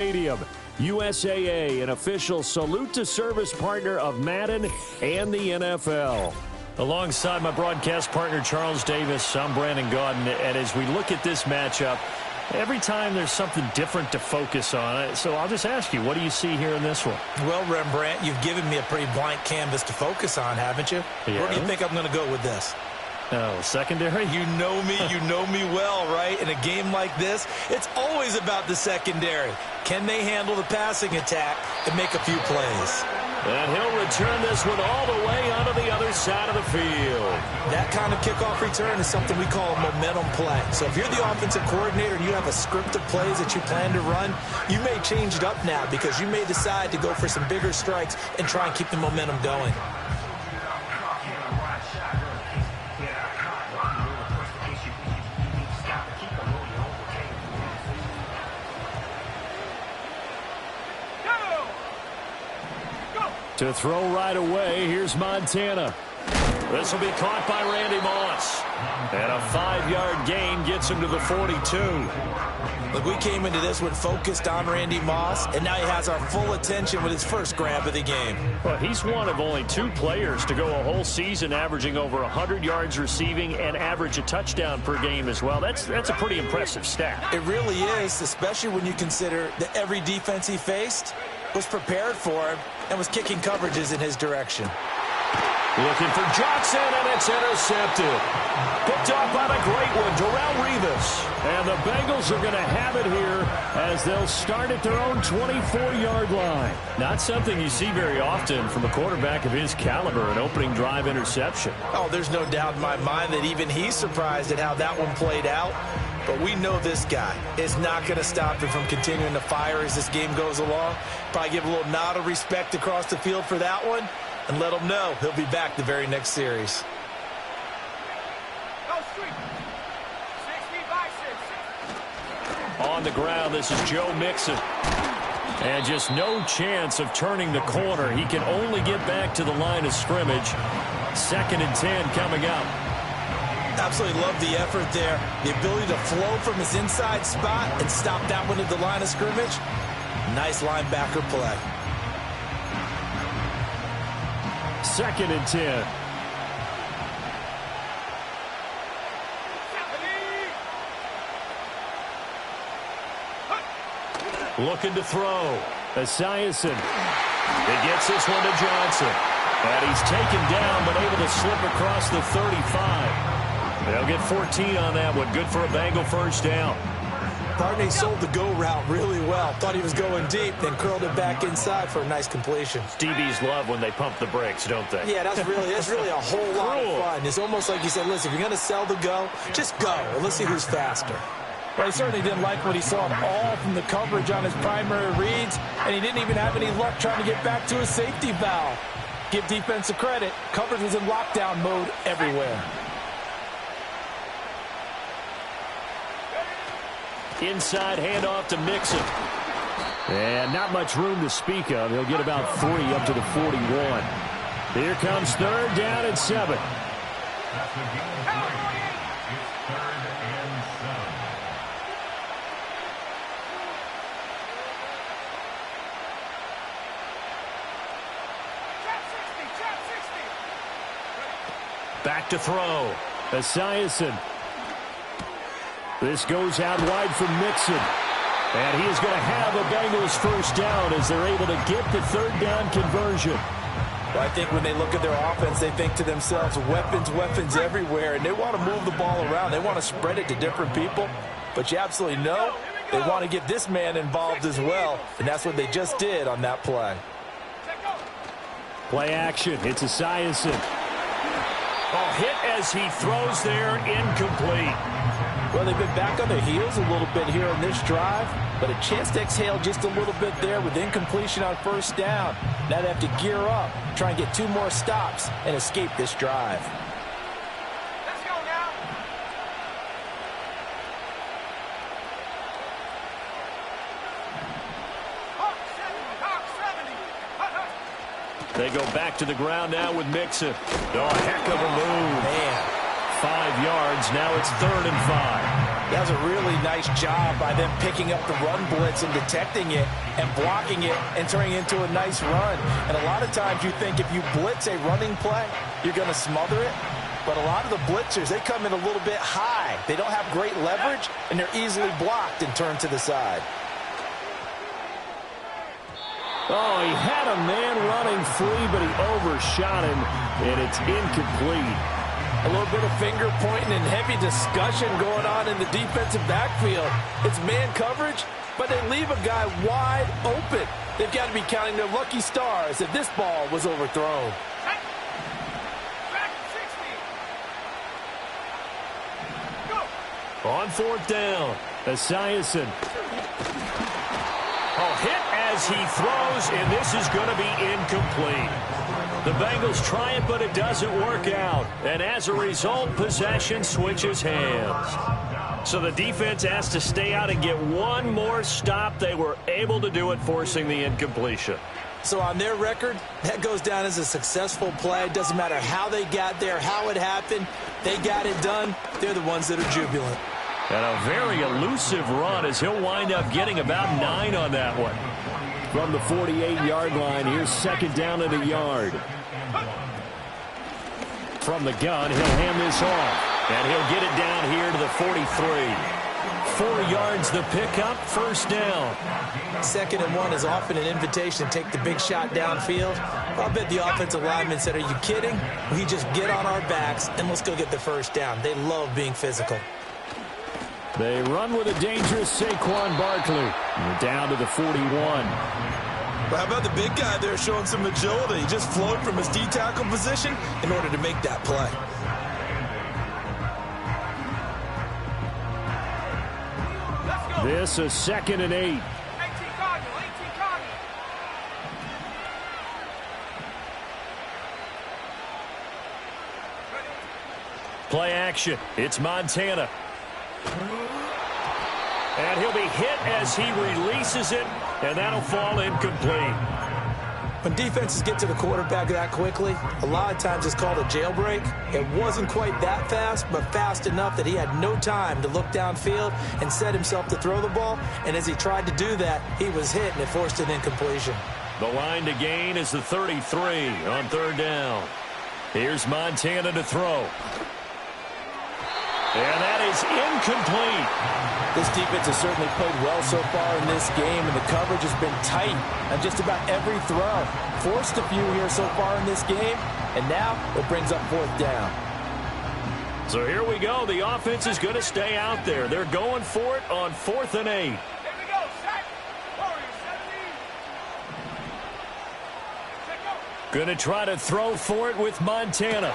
Stadium. USAA, an official salute to service partner of Madden and the NFL. Alongside my broadcast partner, Charles Davis, I'm Brandon Gaudin. And as we look at this matchup, every time there's something different to focus on. So I'll just ask you, what do you see here in this one? Well, Rembrandt, you've given me a pretty blank canvas to focus on, haven't you? Yeah. Where do you think I'm going to go with this? Oh, secondary? You know me well, right? In a game like this, it's always about the secondary. Can they handle the passing attack and make a few plays? And he'll return this one all the way onto the other side of the field. That kind of kickoff return is something we call a momentum play. So if you're the offensive coordinator and you have a script of plays that you plan to run, you may change it up now because you may decide to go for some bigger strikes and try and keep the momentum going. To throw right away, here's Montana. This will be caught by Randy Moss. And a 5-yard gain gets him to the 42. Look, we came into this one focused on Randy Moss, and now he has our full attention with his first grab of the game. Well, he's one of only 2 players to go a whole season averaging over 100 yards receiving and average a touchdown per game as well. That's a pretty impressive stat. It really is, especially when you consider that every defense he faced was prepared for him and was kicking coverages in his direction. Looking for Johnson, and it's intercepted. Picked off on a great one, Darrelle Revis. And the Bengals are going to have it here as they'll start at their own 24-yard line. Not something you see very often from a quarterback of his caliber, an opening drive interception. Oh, there's no doubt in my mind that even he's surprised at how that one played out. But we know this guy is not going to stop him from continuing to fire as this game goes along. Probably give a little nod of respect across the field for that one and let him know he'll be back the very next series. On the ground, this is Joe Mixon. And just no chance of turning the corner. He can only get back to the line of scrimmage. 2nd and 10 coming up. Absolutely love the effort there. The ability to flow from his inside spot and stop that one at the line of scrimmage. Nice linebacker play. 2nd and 10. Looking to throw. Esiason. He gets this one to Johnson. And he's taken down but able to slip across the 35. They'll get 14 on that one. Good for a Bengal first down. Barney sold the go route really well. Thought he was going deep, then curled it back inside for a nice completion. DBs love when they pump the brakes, don't they? Yeah, that's really a whole lot of fun. It's almost like you said, listen, if you're going to sell the go, just go. And let's see who's faster. Well, he certainly didn't like what he saw at all from the coverage on his primary reads, and he didn't even have any luck trying to get back to his safety valve. Give defense a credit. Coverage was in lockdown mode everywhere. Inside handoff to Mixon. And not much room to speak of. He'll get about 3 up to the 41. Here comes 3rd down and 7. Back to throw. Esiason. This goes out wide from Mixon. And he is going to have a Bengals first down as they're able to get the 3rd down conversion. Well, I think when they look at their offense, they think to themselves, weapons everywhere, and they want to move the ball around. They want to spread it to different people. But you absolutely know they want to get this man involved as well, and that's what they just did on that play. Play action. It's Esiason. Oh, hit as he throws there, incomplete. Well, they've been back on their heels a little bit here on this drive, but a chance to exhale just a little bit there with incompletion on first down. Now they have to gear up, try and get 2 more stops, and escape this drive. Let's go now. Hawk 70. They go back to the ground now with Mixon. Oh, a heck of a move. Man. 5 yards. Now it's 3rd and 5. That was a really nice job by them picking up the run blitz and detecting it and blocking it and turning it into a nice run. And a lot of times you think if you blitz a running play, you're going to smother it. But a lot of the blitzers, they come in a little bit high. They don't have great leverage, and they're easily blocked and turned to the side. Oh, he had a man running free, but he overshot him, and it's incomplete. A little bit of finger pointing and heavy discussion going on in the defensive backfield. It's man coverage, but they leave a guy wide open. They've got to be counting their lucky stars that this ball was overthrown. On fourth down, Esiason. Oh, hit as he throws, and this is going to be incomplete. The Bengals try it, but it doesn't work out. And as a result, possession switches hands. So the defense has to stay out and get one more stop. They were able to do it, forcing the incompletion. So on their record, that goes down as a successful play. It doesn't matter how they got there, how it happened. They got it done. They're the ones that are jubilant. And a very elusive run as he'll wind up getting about 9 on that one. From the 48-yard line, here's second down at a yard. From the gun, he'll hand this off. And he'll get it down here to the 43. 4 yards the pickup, first down. 2nd and 1 is often an invitation to take the big shot downfield. I bet the offensive lineman said, are you kidding? We just get on our backs and let's go get the first down. They love being physical. They run with a dangerous Saquon Barkley. Down to the 41. Well, how about the big guy there showing some agility? He just floated from his D-tackle position in order to make that play. This is 2nd and 8. Play action. It's Montana. And he'll be hit as he releases it, and that'll fall incomplete. When defenses get to the quarterback that quickly, a lot of times it's called a jailbreak. It wasn't quite that fast, but fast enough that he had no time to look downfield and set himself to throw the ball. And as he tried to do that, he was hit, and it forced an incompletion. The line to gain is the 33 on third down. Here's Montana to throw. And that is incomplete. This defense has certainly played well so far in this game, and the coverage has been tight on just about every throw. Forced a few here so far in this game, and now it brings up 4th down. So here we go. The offense is going to stay out there. They're going for it on 4th and 8. Here we go, set. Warriors, 17. Set, go. Going to try to throw for it with Montana.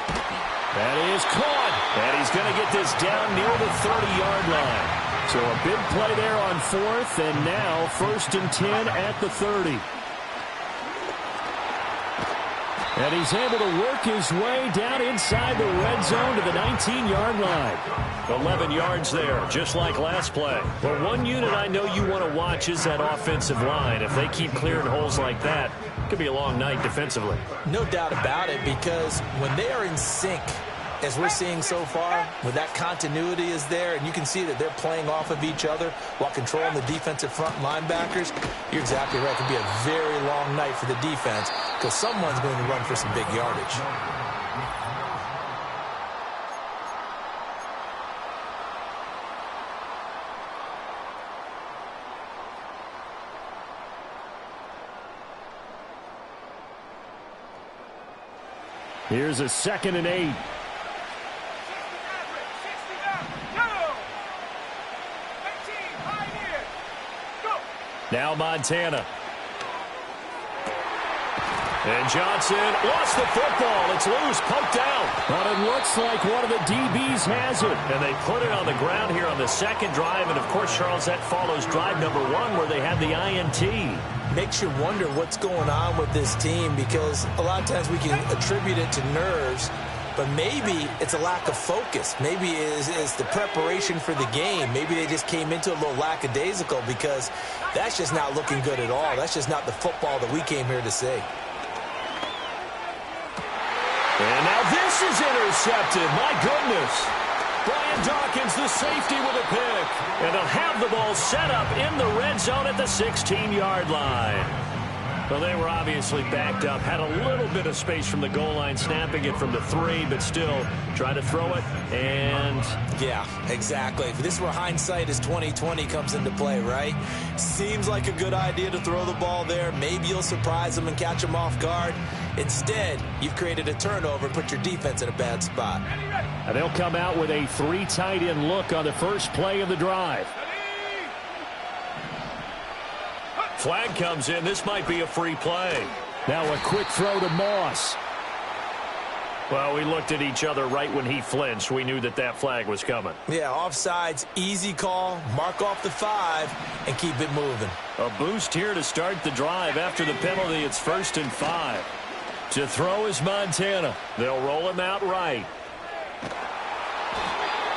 That is caught. And he's going to get this down near the 30-yard line. So a big play there on 4th, and now 1st and 10 at the 30. And he's able to work his way down inside the red zone to the 19-yard line. 11 yards there, just like last play. Well, one unit I know you want to watch is that offensive line. If they keep clearing holes like that, it could be a long night defensively. No doubt about it, because when they are in sync, as we're seeing so far, when that continuity is there, and you can see that they're playing off of each other while controlling the defensive front linebackers, you're exactly right. It could be a very long night for the defense because someone's going to run for some big yardage. Here's a 2nd and 8. Now Montana. And Johnson lost the football. It's loose, poked out. But it looks like one of the DBs has it. And they put it on the ground here on the 2nd drive. And, of course, Charles, that follows drive number 1 where they had the INT. Makes you wonder what's going on with this team, because a lot of times we can attribute it to nerves, but maybe it's a lack of focus. Maybe it's the preparation for the game. Maybe they just came into a little lackadaisical, because that's just not looking good at all. That's just not the football that we came here to see. And now this is intercepted. My goodness. Brian Dawkins, the safety, with a pick. And they'll have the ball set up in the red zone at the 16-yard line. Well, they were obviously backed up, had a little bit of space from the goal line, snapping it from the 3, but still trying to throw it, and... Yeah, exactly. This is where hindsight is 20/20 comes into play, right? Seems like a good idea to throw the ball there. Maybe you'll surprise them and catch them off guard. Instead, you've created a turnover, put your defense in a bad spot. And they'll come out with a 3 tight end look on the first play of the drive. Flag comes in. This might be a free play. Now a quick throw to Moss. Well, we looked at each other right when he flinched. We knew that that flag was coming. Yeah, offsides, easy call, mark off the 5, and keep it moving. A boost here to start the drive. After the penalty, it's 1st and 5. To throw is Montana. They'll roll him out right.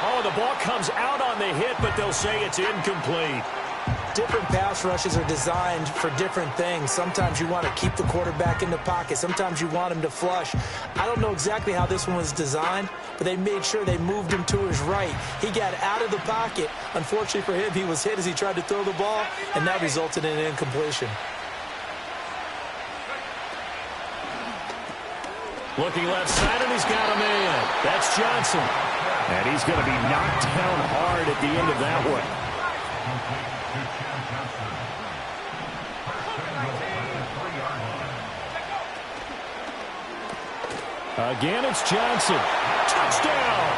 Oh, the ball comes out on the hit, but they'll say it's incomplete. Different pass rushes are designed for different things. Sometimes you want to keep the quarterback in the pocket. Sometimes you want him to flush. I don't know exactly how this one was designed, but they made sure they moved him to his right. He got out of the pocket. Unfortunately for him, he was hit as he tried to throw the ball, and that resulted in an incompletion. Looking left side, and he's got a man. That's Johnson. And he's going to be knocked down hard at the end of that one. Again, it's Johnson. Touchdown!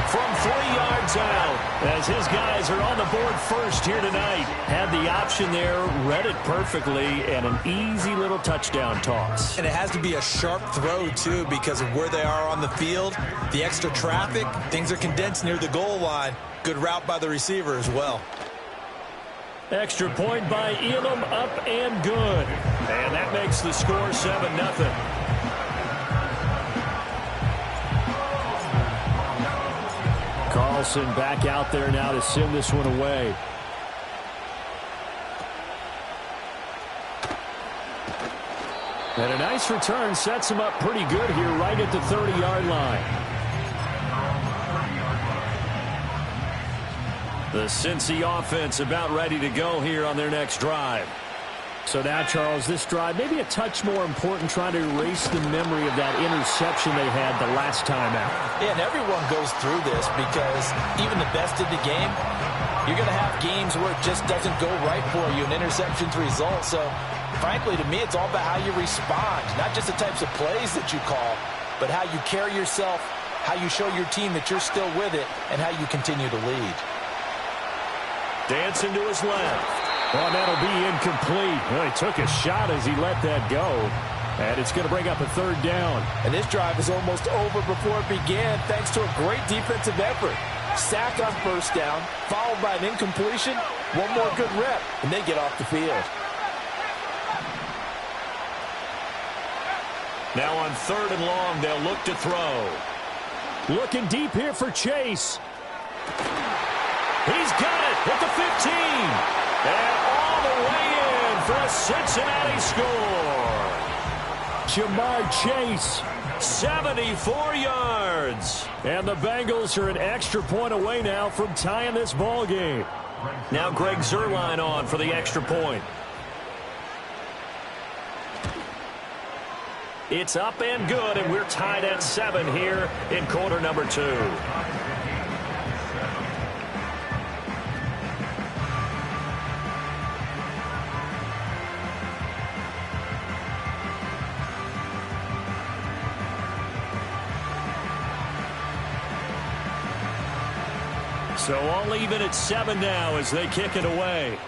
From 3 yards out, as his guys are on the board first here tonight. Had the option there, read it perfectly, and an easy little touchdown toss. And it has to be a sharp throw, too, because of where they are on the field. The extra traffic, things are condensed near the goal line. Good route by the receiver as well. Extra point by Elam, up and good. And that makes the score 7-0. Carlson back out there now to send this one away. And a nice return sets him up pretty good here right at the 30-yard line. The Cincy offense about ready to go here on their next drive. So now, Charles, this drive maybe a touch more important, trying to erase the memory of that interception they had the last time out. Yeah, and everyone goes through this because even the best in the game, you're going to have games where it just doesn't go right for you, and interceptions result. So, frankly, to me, it's all about how you respond, not just the types of plays that you call, but how you carry yourself, how you show your team that you're still with it, and how you continue to lead. Dancing to his left. Well, that'll be incomplete. Well, he took a shot as he let that go. And it's going to bring up a 3rd down. And this drive is almost over before it began thanks to a great defensive effort. Sack on 1st down, followed by an incompletion. One more good rep, and they get off the field. Now on 3rd and long, they'll look to throw. Looking deep here for Chase. He's got it at the 15. And all the way in for a Cincinnati score. Jamar Chase. 74 yards. And the Bengals are an extra point away now from tying this ball game. Now Greg Zuerlein on for the extra point. It's up and good, and we're tied at 7 here in quarter number 2. So all even at 7 now as they kick it away.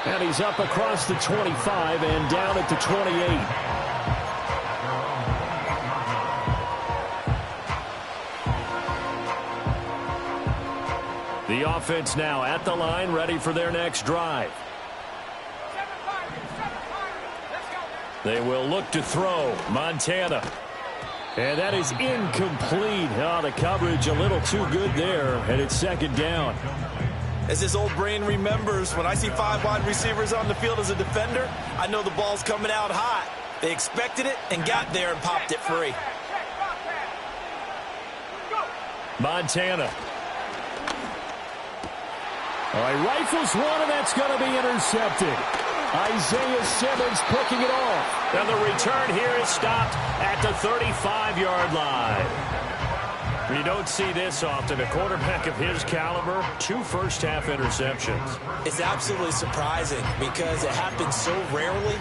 And he's up across the 25 and down at the 28. The offense now at the line, ready for their next drive. They will look to throw. Montana. And that is incomplete. Oh, the coverage a little too good there, and it's 2nd down. As his old brain remembers, when I see 5 wide receivers on the field as a defender, I know the ball's coming out hot. They expected it and got there and popped it free. Montana. All right, rifles one, and that's going to be intercepted. Isaiah Simmons picking it off. And the return here is stopped at the 35-yard line. You don't see this often. A quarterback of his caliber, 2 first-half interceptions. It's absolutely surprising because it happens so rarely.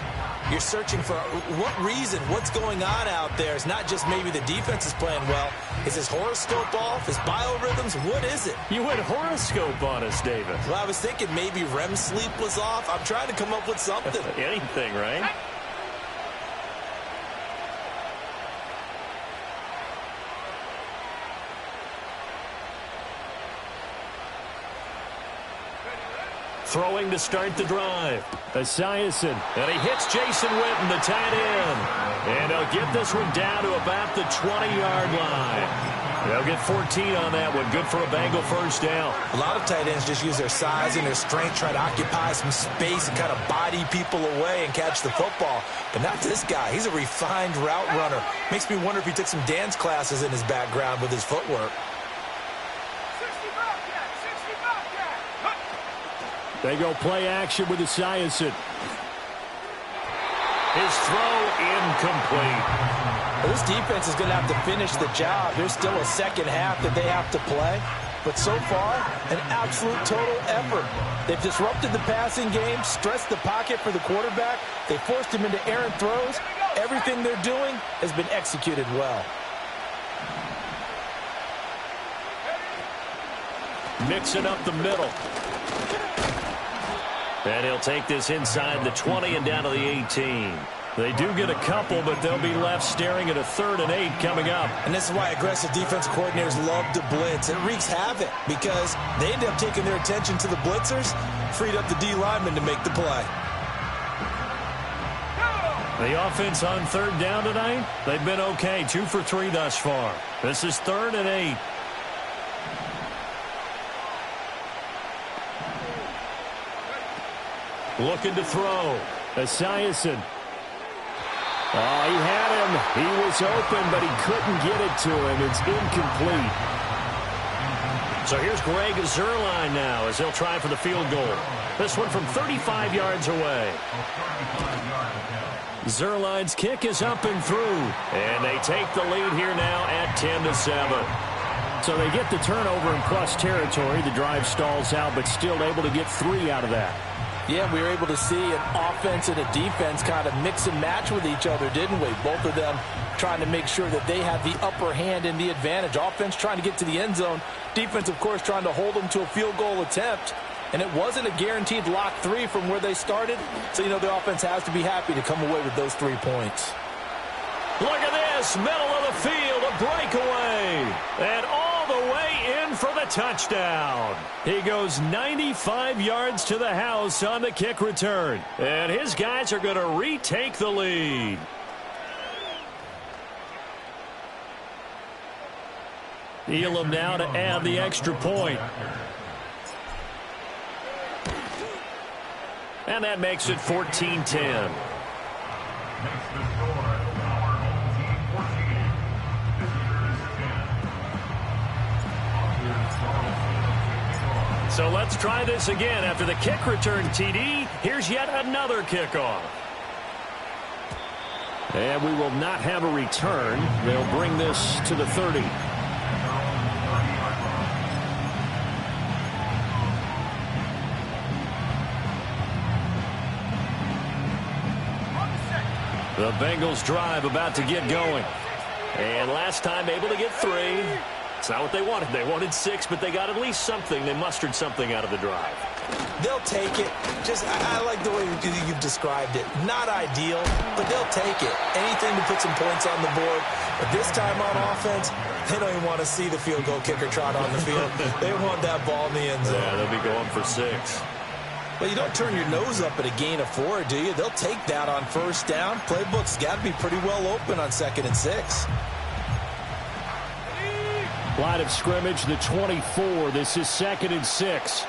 You're searching for what reason, what's going on out there. It's not just maybe the defense is playing well. Is his horoscope off? His biorhythms? What is it? You went horoscope on us, David. Well, I was thinking maybe REM sleep was off. I'm trying to come up with something. Anything, right? Throwing to start the drive. Esiason. And he hits Jason Witten, the tight end. And they'll get this one down to about the 20-yard line. They'll get 14 on that one. Good for a Bengal first down. A lot of tight ends just use their size and their strength, try to occupy some space and kind of body people away and catch the football. But not this guy. He's a refined route runner. Makes me wonder if he took some dance classes in his background with his footwork. They go play action with Esiason. His throw incomplete. Well, this defense is going to have to finish the job. There's still a second half that they have to play. But so far, an absolute total effort. They've disrupted the passing game, stressed the pocket for the quarterback. They forced him into errant throws. Everything they're doing has been executed well. Mixing up the middle. And he'll take this inside the 20 and down to the 18. They do get a couple, but they'll be left staring at a 3rd and 8 coming up. And this is why aggressive defensive coordinators love to blitz. It wreaks havoc because they end up taking their attention to the blitzers, freed up the D lineman to make the play. The offense on 3rd down tonight, they've been okay. 2 for 3 thus far. This is 3rd and 8. Looking to throw. Esiason. Oh, he had him. He was open, but he couldn't get it to him. It's incomplete. So here's Greg Zuerlein now as he'll try for the field goal. This one from 35 yards away. Zuerlein's kick is up and through. And they take the lead here now at 10-7. So they get the turnover in plus territory. The drive stalls out, but still able to get 3 out of that. Yeah, we were able to see an offense and a defense kind of mix and match with each other, didn't we? Both of them trying to make sure that they have the upper hand and the advantage. Offense trying to get to the end zone. Defense, of course, trying to hold them to a field goal attempt. And it wasn't a guaranteed lock 3 from where they started. So, the offense has to be happy to come away with those 3 points. Look at this, middle of the field, a breakaway. And all the way in for the touchdown. He goes 95 yards to the house on the kick return. And his guys are going to retake the lead. Elam now to add the extra point. And that makes it 14-10. So let's try this again. After the kick return TD, here's yet another kickoff. And we will not have a return. They'll bring this to the 30. The Bengals drive about to get going. And last time able to get 3. It's not what they wanted. They wanted 6, but they got at least something. They mustered something out of the drive. They'll take it. I like the way you've described it. Not ideal, but they'll take it. Anything to put some points on the board. But this time on offense, they don't even want to see the field goal kicker trot on the field. They want that ball in the end zone. Yeah, they'll be going for 6. Well, you don't turn your nose up at a gain of 4, do you? They'll take that on first down. Playbook's got to be pretty well open on 2nd and 6. Line of scrimmage, the 24. This is 2nd and 6.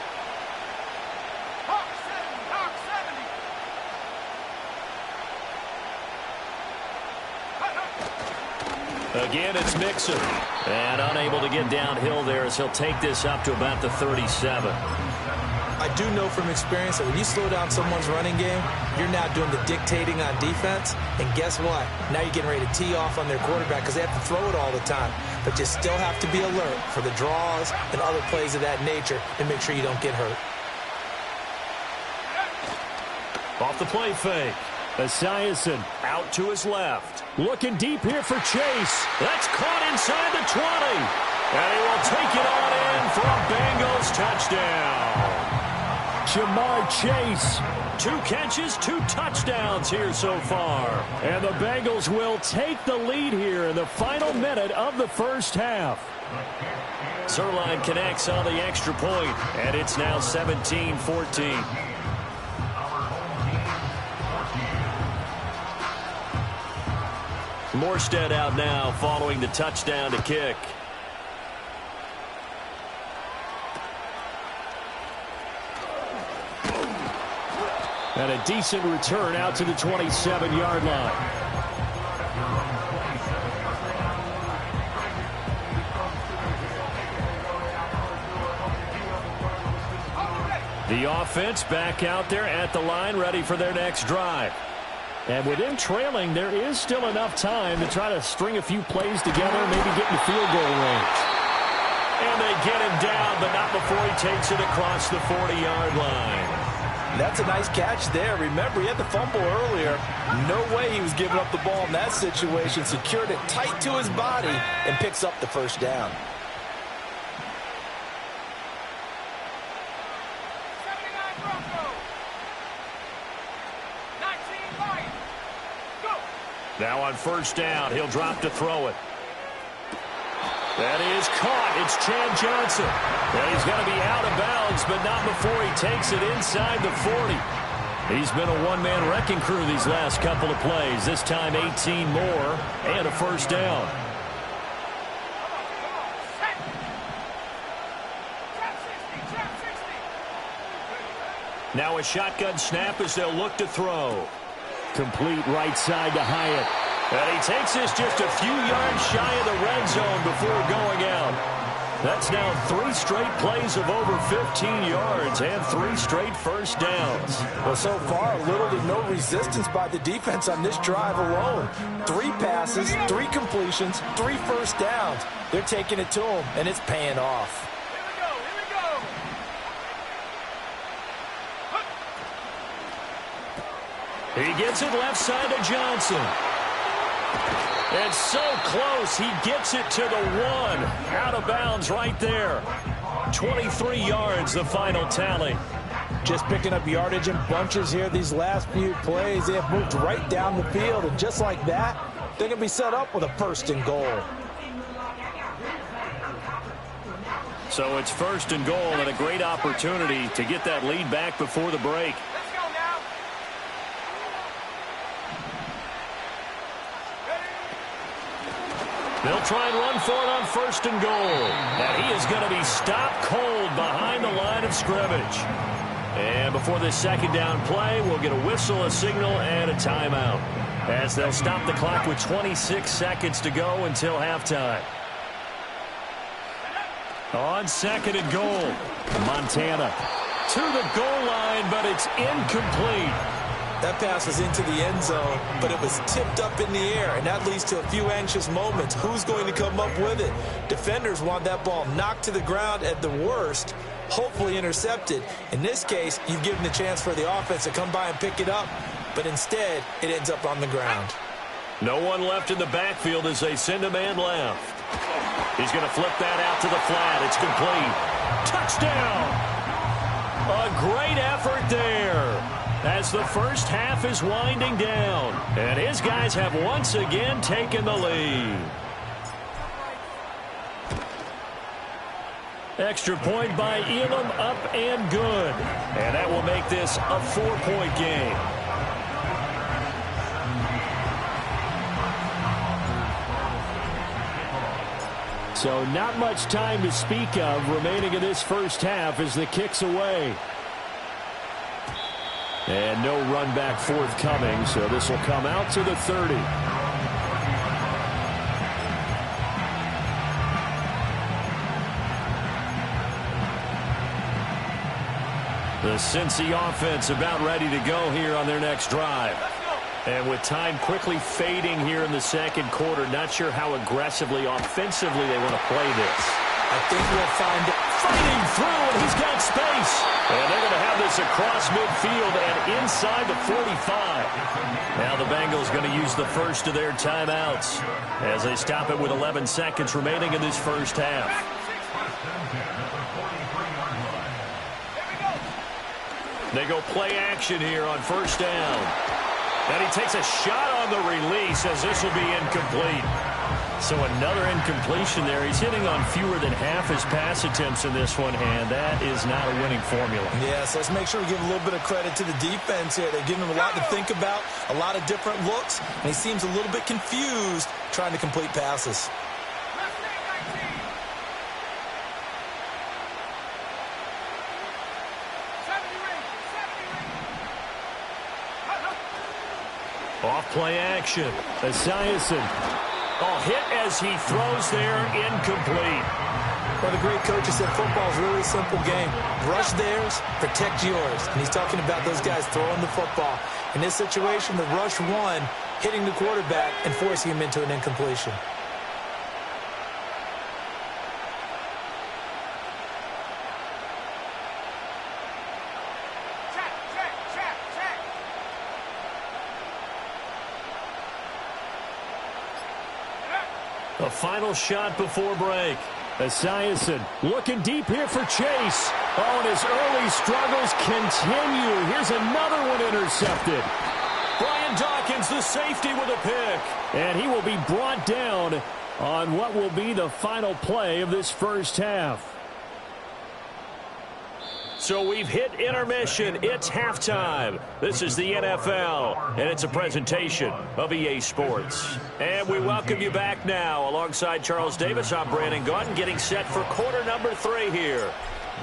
Again, it's Mixon. And unable to get downhill there as he'll take this up to about the 37. I do know from experience that when you slow down someone's running game, you're now doing the dictating on defense. And guess what? Now you're getting ready to tee off on their quarterback because they have to throw it all the time. But you still have to be alert for the draws and other plays of that nature and make sure you don't get hurt. Off the play fake. Esiason out to his left. Looking deep here for Chase. That's caught inside the 20. And he will take it on in for a Bengals touchdown. Jamar Chase. 2 catches, 2 touchdowns here so far. And the Bengals will take the lead here in the final minute of the first half. Zerline connects on the extra point, and it's now 17-14. Morstead out now following the touchdown to kick. And a decent return out to the 27-yard line. The offense back out there at the line, ready for their next drive. And with him trailing, there is still enough time to try to string a few plays together, maybe get in the field goal range. And they get him down, but not before he takes it across the 40-yard line. That's a nice catch there. Remember, he had the fumble earlier. No way he was giving up the ball in that situation. Secured it tight to his body and picks up the first down. Now on first down, he'll drop to throw it. That is caught. It's Chad Johnson. And he's going to be out of bounds, but not before he takes it inside the 40. He's been a one-man wrecking crew these last couple of plays. This time 18 more and a first down. Now a shotgun snap as they'll look to throw. Complete right side to Hyatt. And he takes this just a few yards shy of the red zone before going out. That's now 3 straight plays of over 15 yards and 3 straight first downs. Well, so far, little to no resistance by the defense on this drive alone. 3 passes, 3 completions, 3 first downs. They're taking it to him, and it's paying off. He gets it left side to Johnson. And so close, he gets it to the 1. Out of bounds right there. 23 yards, the final tally. Just picking up yardage in bunches here these last few plays. They have moved right down the field, and just like that, they're going to be set up with a 1st and goal. So it's 1st and goal and a great opportunity to get that lead back before the break. They'll try and run for it on 1st and goal. And he is going to be stopped cold behind the line of scrimmage. And before this 2nd down play, we'll get a whistle, a signal, and a timeout. As they'll stop the clock with 26 seconds to go until halftime. On 2nd and goal, Montana to the goal line, but it's incomplete. That pass was into the end zone, but it was tipped up in the air, and that leads to a few anxious moments. Who's going to come up with it? Defenders want that ball knocked to the ground at the worst, hopefully intercepted. In this case, you've given the chance for the offense to come by and pick it up, but instead, it ends up on the ground. No one left in the backfield as they send a man left. He's going to flip that out to the flat. It's complete. Touchdown! A great effort there as the first half is winding down. And his guys have once again taken the lead. Extra point by Elam, up and good. And that will make this a 4-point game. So not much time to speak of remaining in this first half as the kick's away. And no run back forthcoming, so this will come out to the 30. The Cincy offense about ready to go here on their next drive. And with time quickly fading here in the second quarter, not sure how aggressively, offensively they want to play this. I think we'll find it Fighting through, and he's got space. And they're going to have this across midfield and inside the 45. Now the Bengals going to use the first of their timeouts as they stop it with 11 seconds remaining in this first half. They go play action here on first down. And he takes a shot on the release as this will be incomplete. So another incompletion there. He's hitting on fewer than half his pass attempts in this one, and that is not a winning formula. Yes, let's make sure we give a little bit of credit to the defense here. They're giving him a lot to think about, a lot of different looks, and he seems a little bit confused trying to complete passes. Off play action. Esiason. Oh, hit as he throws there, incomplete. Well, the great coach has said football is really a simple game. Rush theirs, protect yours. And he's talking about those guys throwing the football. In this situation, the rush one, hitting the quarterback and forcing him into an incompletion. A final shot before break. Esiason looking deep here for Chase. Oh, and his early struggles continue. Here's another one intercepted. Brian Dawkins, the safety, with a pick. And he will be brought down on what will be the final play of this first half. So we've hit intermission. It's halftime. This is the NFL, and it's a presentation of EA Sports. And we welcome you back now. Alongside Charles Davis, I'm Brandon Gaudin, getting set for quarter number 3 here.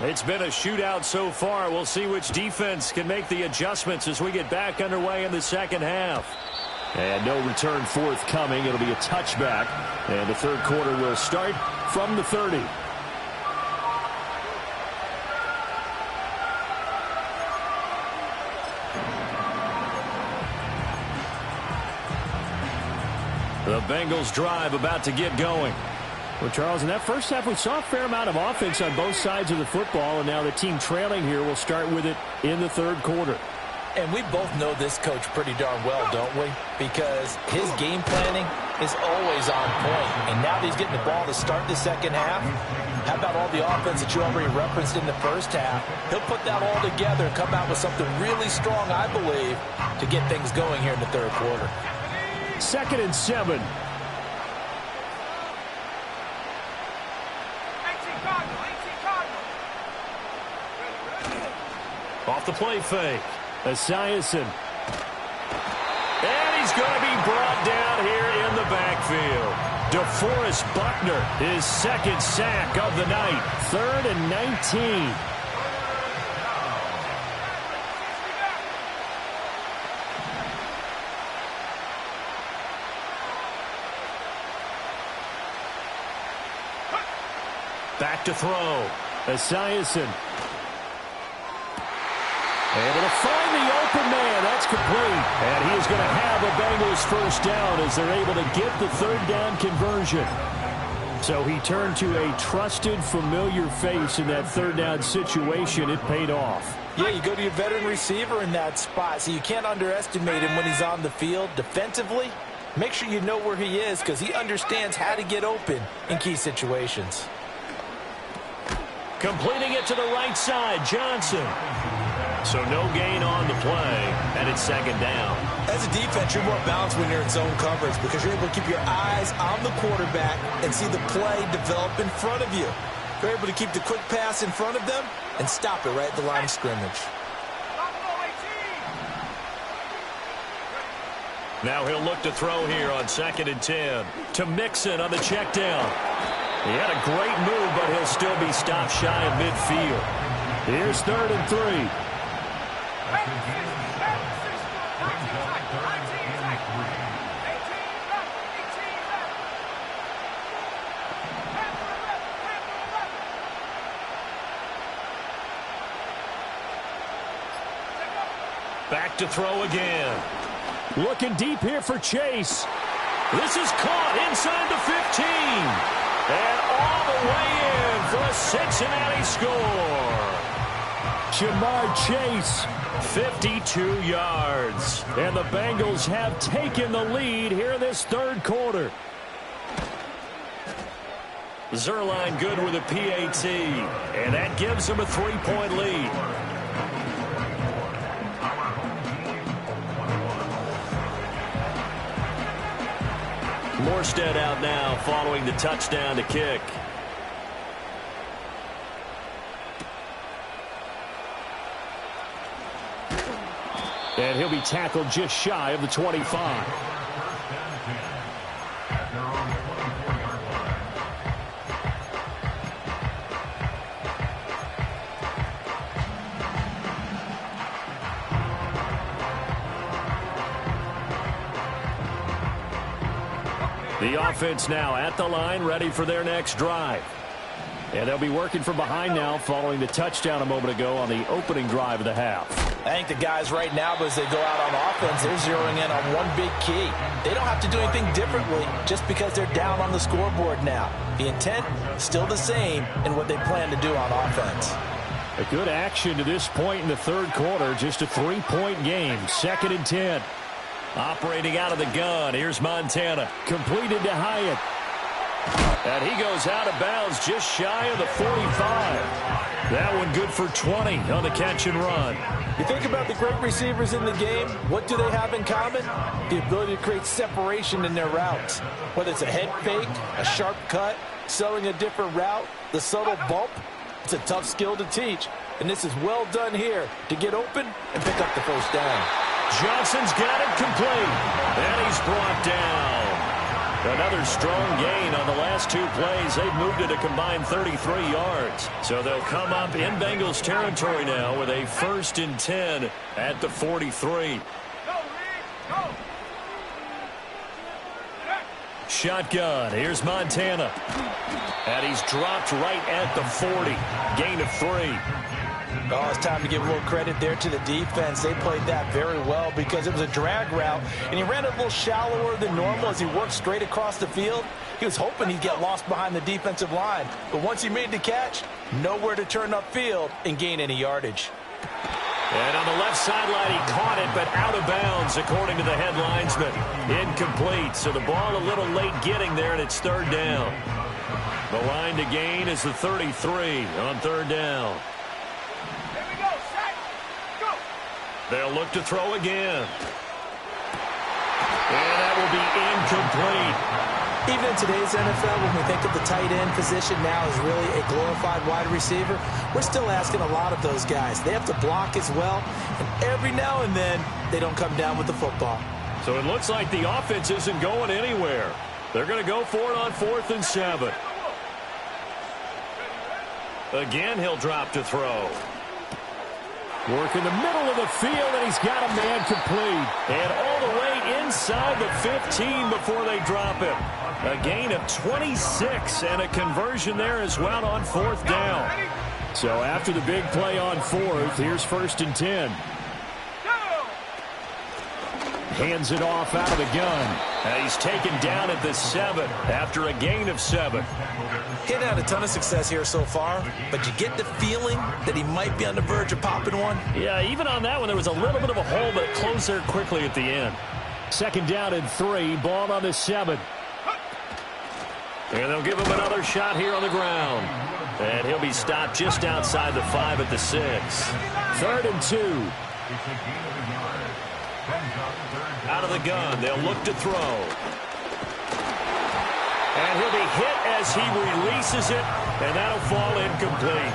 It's been a shootout so far. We'll see which defense can make the adjustments as we get back underway in the second half. And no return forthcoming. It'll be a touchback, and the third quarter will start from the 30. The Bengals drive about to get going. Well, Charles, in that first half, we saw a fair amount of offense on both sides of the football, and now the team trailing here will start with it in the third quarter. And we both know this coach pretty darn well, don't we? Because his game planning is always on point. And now that he's getting the ball to start the second half, how about all the offense that you already referenced in the first half? He'll put that all together and come out with something really strong, I believe, to get things going here in the third quarter. 2nd and 7. Off the play fake. Esiason. And he's going to be brought down here in the backfield. DeForest Buckner, his second sack of the night. 3rd and 19. Back to throw. Esiason. Able to find the open man. That's complete. And he is going to have a Bengals first down as they're able to get the third down conversion. So he turned to a trusted, familiar face in that third down situation. It paid off. Yeah, you go to your veteran receiver in that spot, so you can't underestimate him when he's on the field defensively. Make sure you know where he is because he understands how to get open in key situations. Completing it to the right side, Johnson. So no gain on the play, and it's second down. As a defense, you're more balanced when you're in zone coverage because you're able to keep your eyes on the quarterback and see the play develop in front of you. You're able to keep the quick pass in front of them and stop it right at the line of scrimmage. Now he'll look to throw here on 2nd and 10 to Mixon on the check down. He had a great move, but he'll still be stopped shy of midfield. Here's 3rd and 3. Back to throw again. Looking deep here for Chase. This is caught inside the 15. And all the way in for a Cincinnati score. Jamar Chase. 52 yards. And the Bengals have taken the lead here in this third quarter. Zerline good with a PAT. And that gives them a 3-point lead. Morstead out now following the touchdown to kick. And he'll be tackled just shy of the 25. The offense now at the line, ready for their next drive. And they'll be working from behind now following the touchdown a moment ago on the opening drive of the half. I think the guys right now, as they go out on offense, they're zeroing in on one big key. They don't have to do anything differently just because they're down on the scoreboard now. The intent still the same in what they plan to do on offense. A good action to this point in the third quarter. Just a 3-point game. 2nd and 10. Operating out of the gun. Here's Montana. Completed to Hyatt. And he goes out of bounds just shy of the 45. That one good for 20 on the catch and run. You think about the great receivers in the game, what do they have in common? The ability to create separation in their routes. Whether it's a head fake, a sharp cut, selling a different route, the subtle bump, it's a tough skill to teach. And this is well done here to get open and pick up the first down. Johnson's got it complete. And he's brought down. Another strong gain on the last 2 plays. They've moved it a combined 33 yards. So they'll come up in Bengals territory now with a 1st and 10 at the 43. Shotgun. Here's Montana. And he's dropped right at the 40. Gain of 3. Oh, it's time to give a little credit there to the defense. They played that very well because it was a drag route, and he ran it a little shallower than normal as he worked straight across the field. He was hoping he'd get lost behind the defensive line, but once he made the catch, nowhere to turn upfield and gain any yardage. And on the left sideline, he caught it, but out of bounds, according to the head linesman. Incomplete, so the ball a little late getting there, and it's 3rd down. The line to gain is the 33 on 3rd down. They'll look to throw again. And that will be incomplete. Even in today's NFL, when we think of the tight end position now as really a glorified wide receiver, we're still asking a lot of those guys. They have to block as well, and every now and then, they don't come down with the football. So it looks like the offense isn't going anywhere. They're going to go for it on 4th and 7. Again, he'll drop to throw. Work in the middle of the field, and he's got a man complete. And all the way inside the 15 before they drop him. A gain of 26 and a conversion there as well on 4th down. So after the big play on 4th, here's 1st and 10. Hands it off out of the gun. And he's taken down at the 7 after a gain of 7. He hadn't had a ton of success here so far, but you get the feeling that he might be on the verge of popping one. Yeah, even on that one, there was a little bit of a hole, but it closed there quickly at the end. 2nd down and 3, ball on the 7. And they'll give him another shot here on the ground. And he'll be stopped just outside the 5 at the 6. 3rd and 2. Out of the gun, they'll look to throw. And he'll be hit as he releases it, and that'll fall incomplete.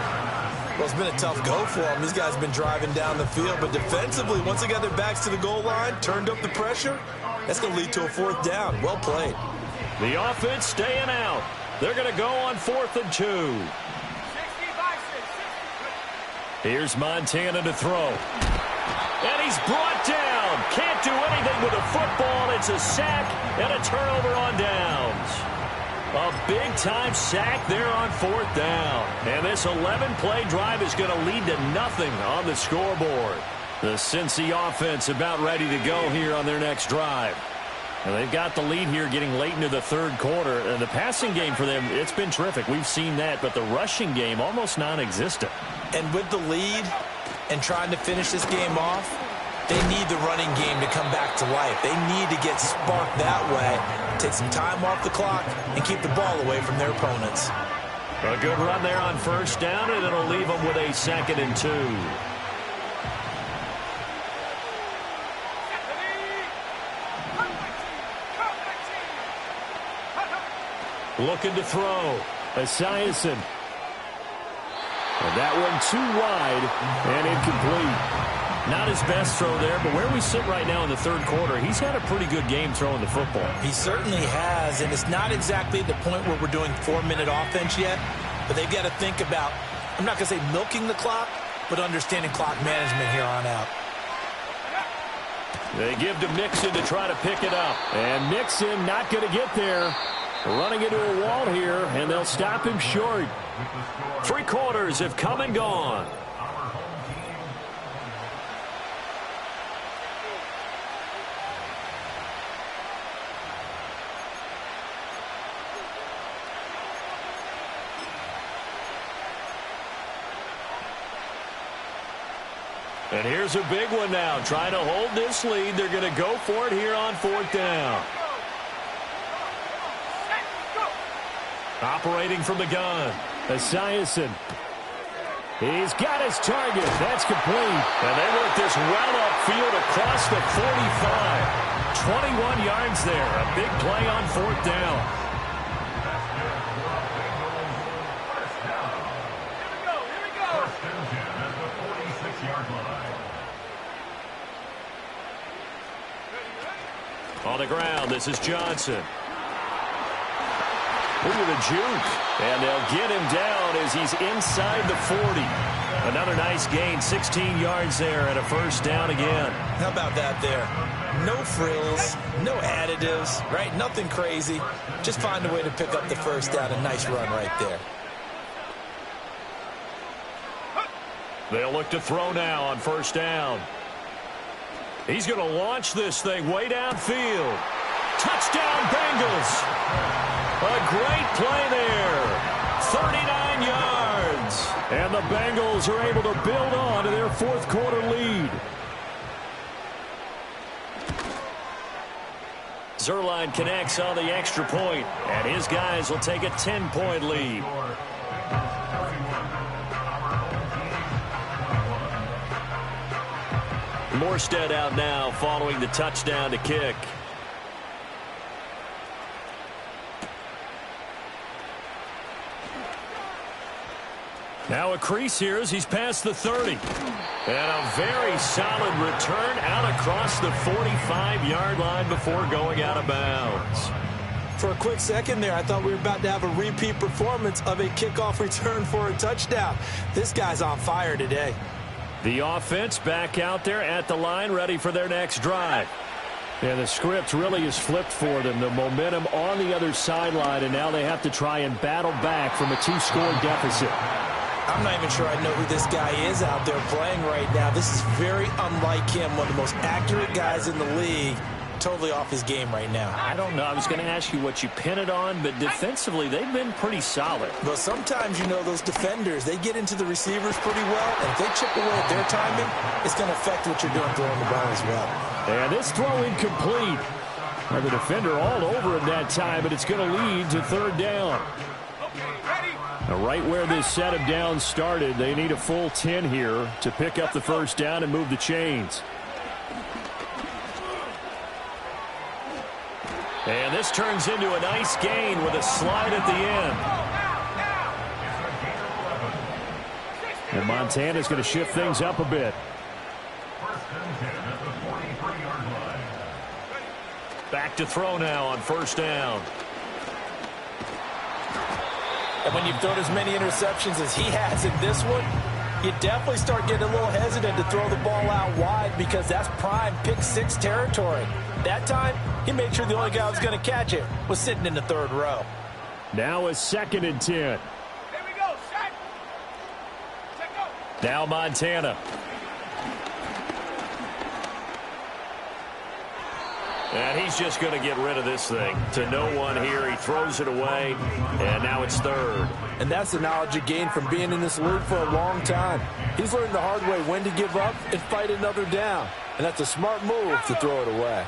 Well, it's been a tough go for him. These guys have been driving down the field, but defensively, once they got their backs to the goal line, turned up the pressure, that's going to lead to a 4th down. Well played. The offense staying out. They're going to go on 4th and 2. Here's Montana to throw. And he's brought down. Can't do anything with the football. It's a sack and a turnover on downs. A big-time sack there on 4th down. And this 11-play drive is going to lead to nothing on the scoreboard. The Cincy offense about ready to go here on their next drive. And they've got the lead here getting late into the third quarter. And the passing game for them, it's been terrific. We've seen that, but the rushing game almost non-existent. And with the lead and trying to finish this game off, they need the running game to come back to life. They need to get sparked that way, take some time off the clock, and keep the ball away from their opponents. A good run there on first down, and it'll leave them with a 2nd and 2. Looking to throw. Esiason. And that one too wide and incomplete. Not his best throw there, but where we sit right now in the third quarter, he's had a pretty good game throwing the football. He certainly has, and it's not exactly the point where we're doing 4-minute offense yet, but they've got to think about, I'm not going to say milking the clock, but understanding clock management here on out. They give to Mixon to try to pick it up. And Mixon not going to get there. Running into a wall here, and they'll stop him short. 3 quarters have come and gone. And here's a big one now. Trying to hold this lead. They're going to go for it here on 4th down. Operating from the gun. Esiason. He's got his target. That's complete. And they work this well upfield across the 45. 21 yards there. A big play on 4th down. Here we go. On the ground, this is Johnson. Look at the juke. And they'll get him down as he's inside the 40. Another nice gain, 16 yards there and a first down again. How about that there? No frills, no additives, right? Nothing crazy. Just find a way to pick up the first down. A nice run right there. They'll look to throw now on first down. He's going to launch this thing way downfield. Touchdown, Bengals. A great play there. 39 yards. And the Bengals are able to build on to their 4th quarter lead. Zerline connects on the extra point, and his guys will take a 10-point lead. Morstead out now following the touchdown to kick. Now a crease here as he's past the 30. And a very solid return out across the 45-yard line before going out of bounds. For a quick second there, I thought we were about to have a repeat performance of a kickoff return for a touchdown. This guy's on fire today. The offense back out there at the line, ready for their next drive. Yeah, the script really is flipped for them. The momentum on the other sideline, and now they have to try and battle back from a 2-score deficit. I'm not even sure I know who this guy is out there playing right now. This is very unlike him, one of the most accurate guys in the league. Totally off his game right now. I don't know. I was going to ask you what you pin it on, but defensively, they've been pretty solid. Well, sometimes, you know, those defenders, they get into the receivers pretty well, and if they chip away at their timing, it's going to affect what you're doing throwing the ball as well. And this throw incomplete. And the defender all over him that time, but it's going to lead to 3rd down. Now, right where this set of downs started, they need a full 10 here to pick up the first down and move the chains. And this turns into a nice gain with a slide at the end. And Montana's going to shift things up a bit. Back to throw now on first down. And when you've thrown as many interceptions as he has in this one, you definitely start getting a little hesitant to throw the ball out wide because that's prime pick-6 territory. That time, he made sure the only guy who was going to catch it was sitting in the 3rd row. Now a 2nd and 10. Here we go, set. Set, go. Now Montana. And he's just going to get rid of this thing. To no one here. He throws it away, and now it's third. And that's the knowledge he gained from being in this league for a long time. He's learned the hard way when to give up and fight another down. And that's a smart move to throw it away.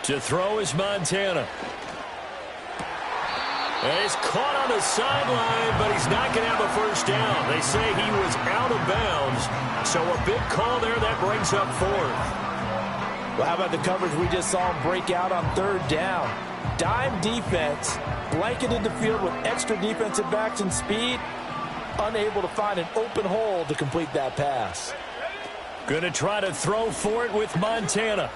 To throw is Montana. And he's caught on the sideline, but he's not going to have a first down. They say he was out of bounds. So a big call there that brings up fourth. Well, how about the coverage we just saw him break out on third down? Dime defense, blanketed the field with extra defensive backs and speed, unable to find an open hole to complete that pass. Going to try to throw for it with Montana.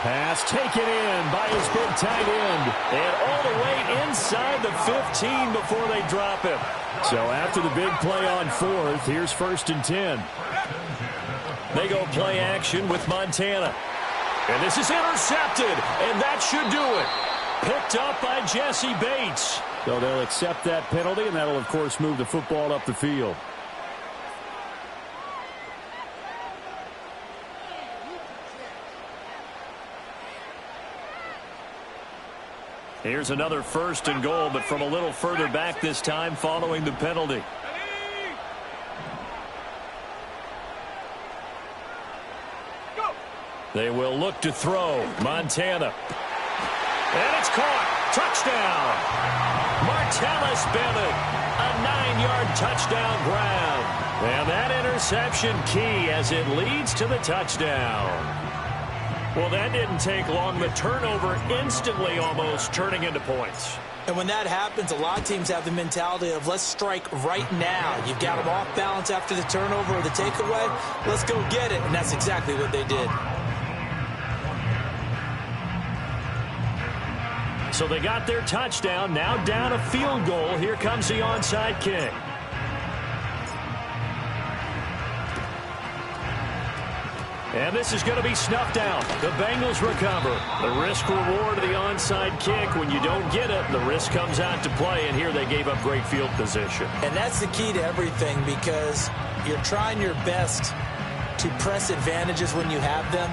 Pass taken in by his big tight end. And all the way inside the 15 before they drop him. So after the big play on fourth, here's 1st and 10. They go play action with Montana. And this is intercepted. And that should do it. Picked up by Jesse Bates. So they'll accept that penalty, and that'll, of course, move the football up the field. Here's another 1st and goal, but from a little further back this time following the penalty. They will look to throw. Montana. And it's caught. Touchdown. Martellus Bennett. A 9-yard touchdown grab. And that interception key as it leads to the touchdown. Well, that didn't take long. The turnover instantly almost turning into points. And when that happens, a lot of teams have the mentality of let's strike right now. You've got them off balance after the turnover or the takeaway. Let's go get it. And that's exactly what they did. So they got their touchdown. Now down a field goal. Here comes the onside kick. And this is going to be snuffed out. The Bengals recover. The risk-reward of the onside kick. When you don't get it, the risk comes out to play, and here they gave up great field position. And that's the key to everything because you're trying your best to press advantages when you have them,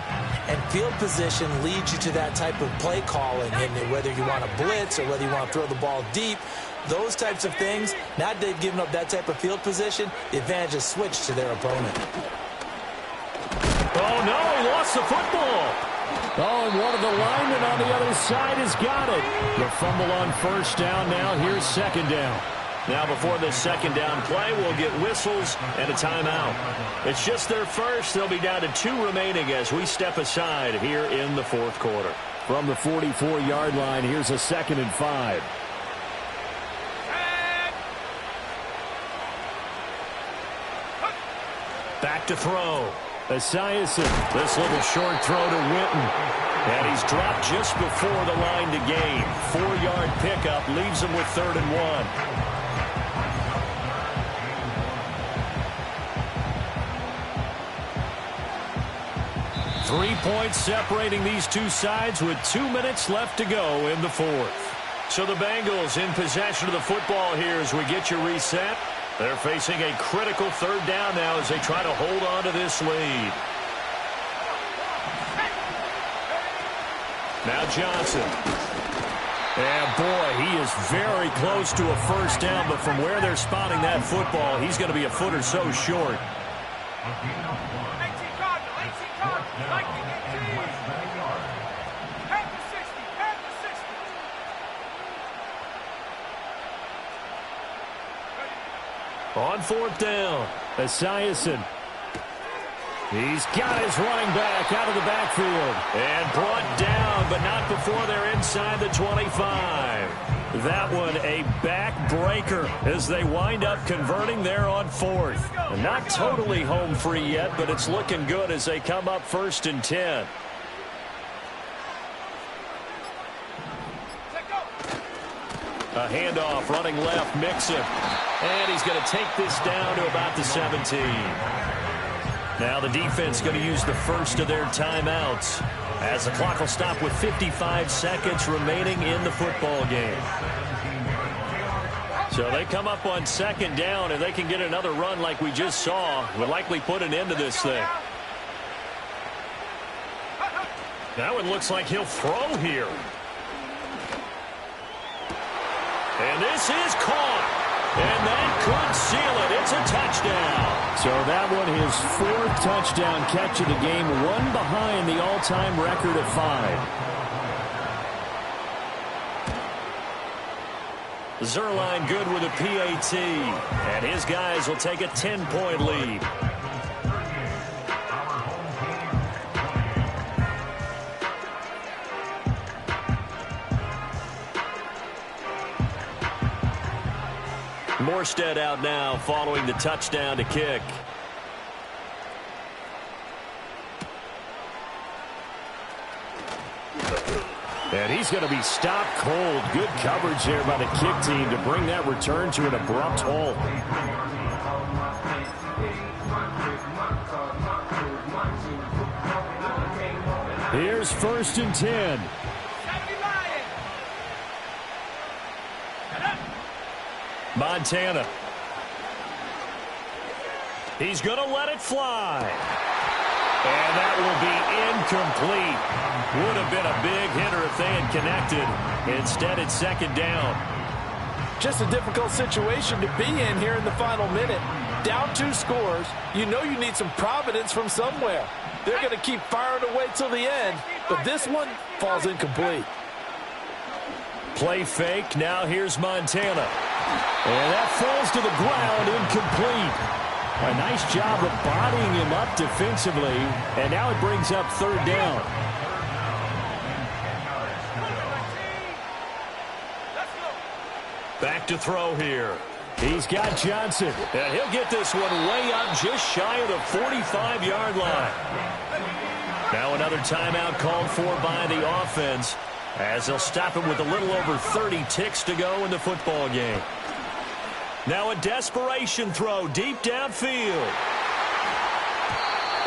and field position leads you to that type of play calling. And whether you want to blitz or whether you want to throw the ball deep, those types of things, now that they've given up that type of field position, the advantage is switched to their opponent. Oh, no, he lost the football. Oh, and one of the linemen on the other side has got it. The fumble on 1st down now. Here's 2nd down. Now before this 2nd down play, we'll get whistles and a timeout. It's just their first. They'll be down to 2 remaining as we step aside here in the 4th quarter. From the 44-yard line, here's a 2nd and 5. Back to throw. Esiason. This little short throw to Winton. And he's dropped just before the line to gain. 4-yard pickup leaves him with 3rd and 1. Three points separating these two sides with 2 minutes left to go in the 4th. So the Bengals in possession of the football here as we get you reset. They're facing a critical 3rd down now as they try to hold on to this lead. Now Johnson. And boy, he is very close to a 1st down, but from where they're spotting that football, he's going to be a foot or so short. On 4th down, Esiason. He's got his running back out of the backfield. And brought down, but not before they're inside the 25. That one a backbreaker as they wind up converting there on 4th. And not totally home free yet, but it's looking good as they come up 1st and 10. A handoff, running left, Mixon. And he's going to take this down to about the 17. Now the defense going to use the first of their timeouts as the clock will stop with 55 seconds remaining in the football game. So they come up on 2nd down, and they can get another run like we just saw. Will likely put an end to this thing. Now it looks like he'll throw here. And this is caught. And that could seal it. It's a touchdown. So that one, his 4th touchdown catch of the game, one behind the all-time record of 5. Zerline good with a PAT. And his guys will take a 10-point lead. Morstead out now following the touchdown to kick. And he's going to be stopped cold. Good coverage there by the kick team to bring that return to an abrupt halt. Here's 1st and 10. Montana. He's going to let it fly. And that will be incomplete. Would have been a big hitter if they had connected. Instead, it's 2nd down. Just a difficult situation to be in here in the final minute. Down 2 scores. You know you need some providence from somewhere. They're going to keep firing away till the end, but this one falls incomplete. Play fake. Now here's Montana. And that falls to the ground, incomplete. A nice job of bodying him up defensively, and now it brings up 3rd down. Back to throw here. He's got Johnson. And he'll get this one way up just shy of the 45-yard line. Now another timeout called for by the offense, as they'll stop it with a little over 30 ticks to go in the football game. Now a desperation throw deep downfield.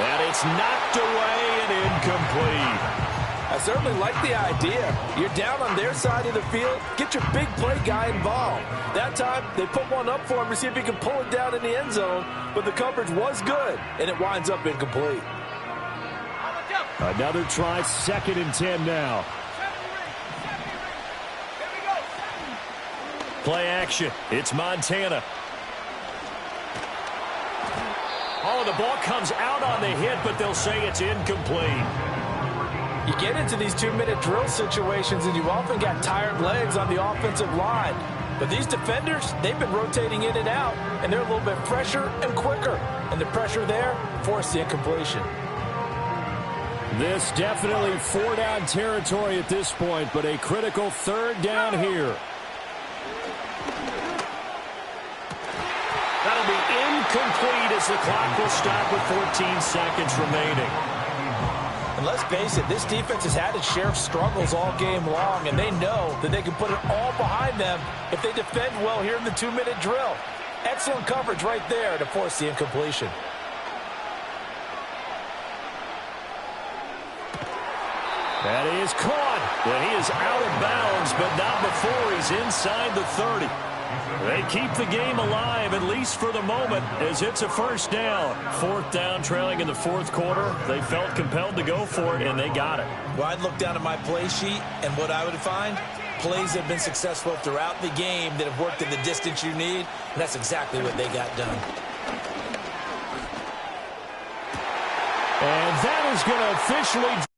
And it's knocked away and incomplete. I certainly like the idea. You're down on their side of the field. Get your big play guy involved. That time, they put one up for him to see if he can pull it down in the end zone. But the coverage was good, and it winds up incomplete. Another try, 2nd and 10 now. Play action. It's Montana. Oh, the ball comes out on the hit, but they'll say it's incomplete. You get into these 2-minute drill situations, and you've often got tired legs on the offensive line. But these defenders, they've been rotating in and out, and they're a little bit fresher and quicker. And the pressure there forced the incompletion. This definitely 4-down territory at this point, but a critical 3rd down here. That'll be incomplete as the clock will stop with 14 seconds remaining. And let's face it, this defense has had its share of struggles all game long, and they know that they can put it all behind them if they defend well here in the 2-minute drill. Excellent coverage right there to force the incompletion. That is caught. And he is out of bounds, but not before he's inside the 30. They keep the game alive, at least for the moment, as it's a 1st down. 4th down, trailing in the 4th quarter. They felt compelled to go for it, and they got it. Well, I'd look down at my play sheet, and what I would find, plays have been successful throughout the game that have worked in the distance you need, and that's exactly what they got done. And that is going to officially